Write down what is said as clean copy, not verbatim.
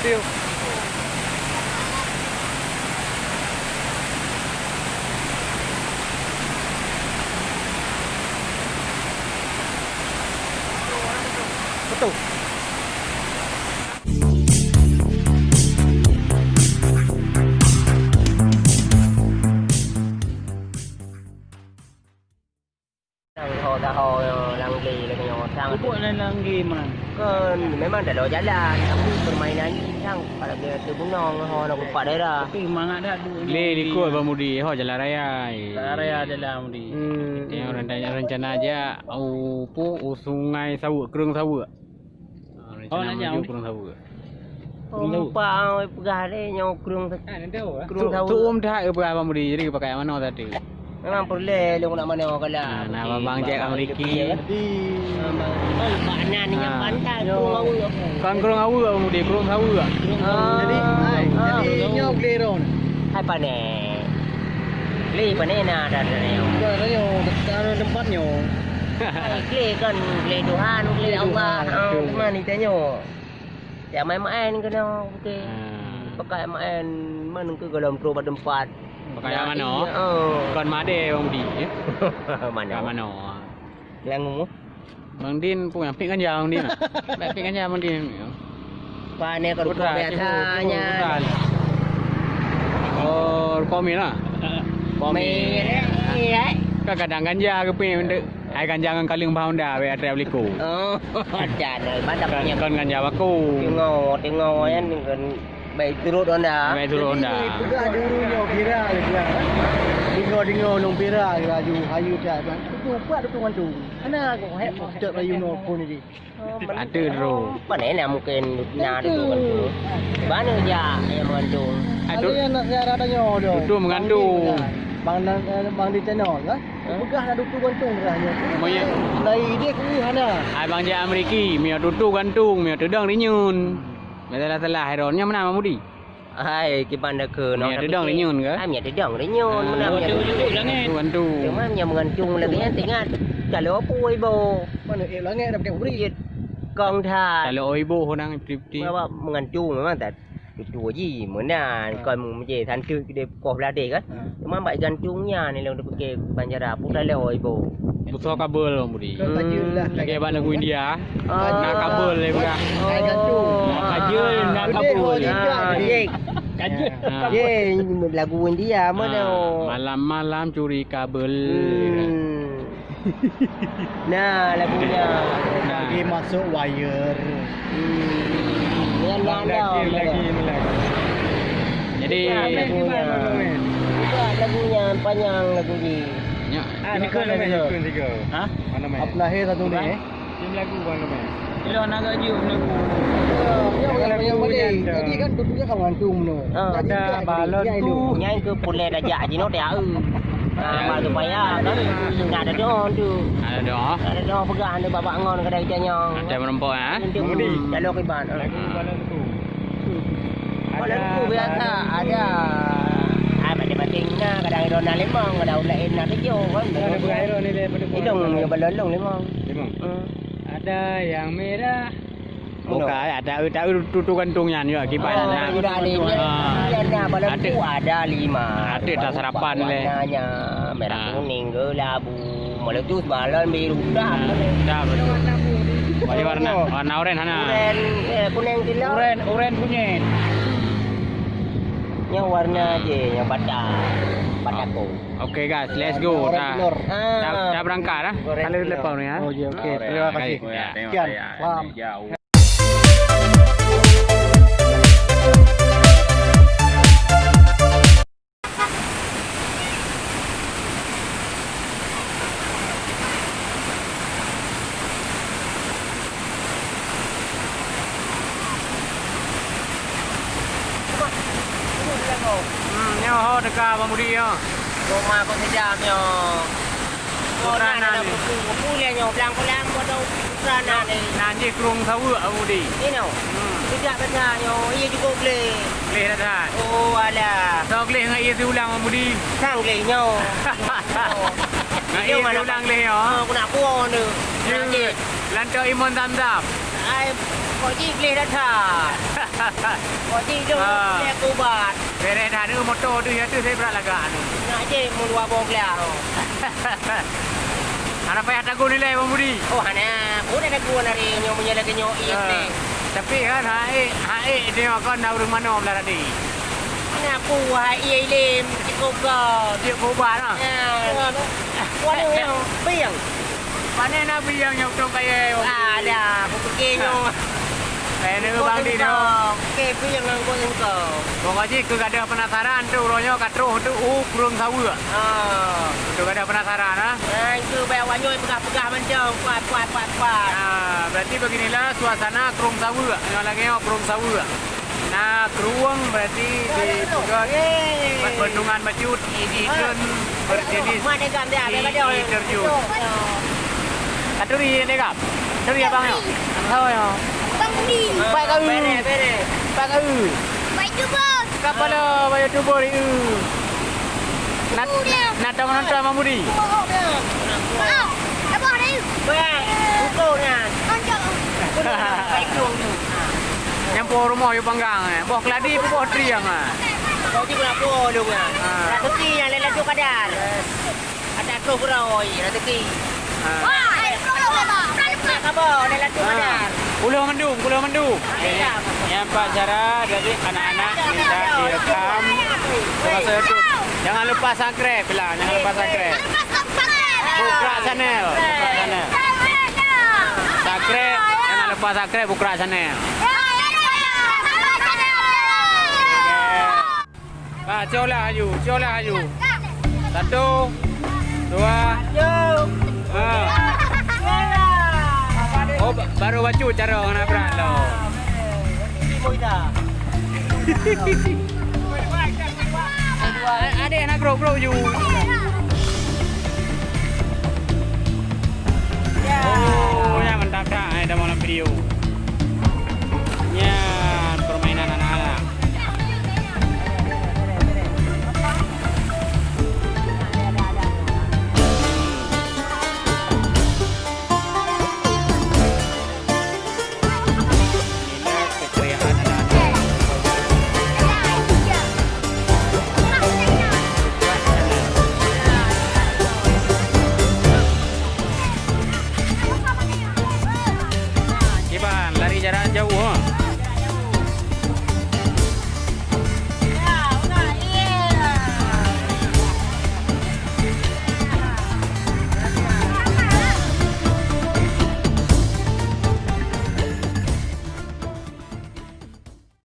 Betul. Betul. Tahu langli lagi yang sang. Buat langgi mana? Kan memang dah jalan tapi permainan sang kalau dia terbunong nak lupa daerah. Tapi semangat dah dulu. Boleh ikut Abang Mudi. Jalan raya. Jalan raya adalah Mudi. Yang rencana aja sungai Sawu, Kerung Sawu. Nak jauh Kerung Sawu. Lupa pegah dia yang kurung Kerung Sawu dah apa Abang Mudi? Jadi pakai mana tadi? memang boleh lu nak mana kalau. Nah, Abang Jack Ameriki. Mana ni yang pantai kurung awu apa? Kan Kerung Sawu Abang Mudi, Kerung Sawu. Jadi nyok lero. Hai pane. Li pane na dah ni. Kalau kalau tempatnya. Li kan li Tuhan, li Allah. Mana ni tanya. Ya main-main kena okey. Pakai main mana ke dalam rumah tempat. Pakai mana? Kon made Abang Mudi. Mana? Mana? Yang Bang Din punya pik kan ya Bang Din. Pik kan ya Bang Din. Pane kalau biasanya. Oh, komi lah. Komi ya. Kadang ganja ke pin untuk ai ganja kan kaling pound dah we atre beliku. Oh, ada bandaknya. Kon ganja baku. Tengok kan kan baik turut onda. Baik turut onda. Pegah dulu nyok kira dia. Dengar long pira laju hayu dah. Tu buat tu kan tu. Ana kau hek tak bayu no pun ni. Ada ro. Pane nak mungkin na tu kan tu. Mana ya yang mengandung. Ada yang nak saya ada nyo dah. Itu mengandung. Bang di channel kan. Pegah dah dutu gantung rahnya. Moya. Lai dia ku hana. Ai bang ja Ameriki, mio tutu gantung, mio tedang rinyun. Salah heronnya mana Abang Mudi? Hai kipan dah ke Mio tedang rinyun ke? Ai mia tedang rinyun mana mia Tu gantung. cuma mia mengandung lagi kan tengah kalau apa ibu Mana langit dah pakai beri. kong thai. Kalau ibu honang pripti. Apa mengandung memang tak itu aja mana kalau menjadi tantu dia koh belade kan. Cuma baik gantungnya ni yang dia pakai banjara putar leo ibu. Butuh kabel Abang Mudi. Lah. Lagi abang lagu India. Nak kabel le bukan. Hai gantung. Kajul nak kabel. Kajul. Ye lagu India mana? Malam-malam curi kabel. Nah lagunya. Lagi masuk wire. Lagi. Jadi lagunya panjang lagu ni. Ya. Ini kan tiga. Ha? Mana main? Apa lahir satu ni? Tim lagu mana main? Dia nak gaji lagu. Yang boleh. Jadi kan tutunya kan gantung tu. Ada balon tu. Nyai ke boleh dah jadi no dia. Nah, tu payah kan. Nak ada doa tu. Ada doa. Ada doa pegang ada bapak ngon kedai tanya. Ada merempok ah. Lalu kiban. Balon tu. Balon tu biasa ada. Bating na kadang iro na limang kadang lain na kecil kan. Ada berapa ni daripada Hidung yang balon limang. Ada yang merah. Bukan, ada tutu gantungnya juga kipas. Ada lima. Ada balon tu ada 5. Ada tak sarapan le. Warnanya merah kuning ke labu. Meletus balon biru dah. Dah betul. Warna oren sana. Oren kuning kilo. Oren punya. Yang warna je yang padaku. Okay guys, let's go. Dah berangkat dah. Kalau lepas ni ya. Oh ya, okey. Terima kasih. Sekian. Faham. Nyo dekat Abang Mudi yo. Rumah kau sedap nyo. Kau nak buku dia nyo pelang-pelang kau tahu sana ni. Nanti Kerung Sawu Abang Mudi. Ni no. Tidak benar nyo. Ia juga boleh. Boleh dah. Oh alah. So boleh dengan ia ulang Abang Mudi. Sang boleh nyo. Dengan ia ulang boleh yo. Aku nak buang tu. Lantai imun tandap. Ai kau ji boleh dah tak. Kau tidur dia kubat. Bere dah ada motor tu ya tu saya berat lagak tu. Nak je mulua bogla. Anak payah tagu nilai Bang Budi. Oh hana, udah ada gua nari nyo punya lagi nyo ni. Tapi kan hae dia kan dah urus mana belah tadi. Mana aku hai lim cukup kau. Dia kubat lah. Kau ni yang biang. Mana nak biang yang tong kaya. Ada, aku pergi nyo. Eh ni Bang Di tu. Okey, biang nang kau engkau. Pokoknya ke ada penasaran tu ronyo katruh tu kurung sawa. Tu ada penasaran ah. Itu bayar wanyoy pegah-pegah macam kuat. Berarti beginilah suasana kurung sawa. Yang lagi kurung sawa. Nah, keruang berarti di bendungan Bajut, ikan berjenis terjun. Katuri ni kap. Katuri abang yo. Tahu yo. Bang Budi. Baik kau. Bere. Baik kau. Baik tu bos. Kapala bayu tubuh ni. Nak tahu nonton Bang Budi. Maaf. Apa ni? Bayang, bukunya. Anjak. Baik dong tu. Yang po rumah yo panggang boh keladi boh triang Kau juga nak po dong ah. Rezeki yang lelah tu kadar. Ada tu beroi rezeki. Wah, kalau lebar. Nak khabar lelah tu kadar. Pulau Mendu. Yang Pak cara dari anak-anak minta direkam masa itu. Jangan lupa subscribe bilang, jangan lupa subscribe. Bukra channel. Subscribe, jangan lupa subscribe Bukra channel. Pak, colah aju. 1, 2. Oh, baru baca cara nak berat lo. Ada nak grow you. Oh, yang mantap dah ada dalam video. Ya, permainan anak-anak. Lari jarak jauh ha.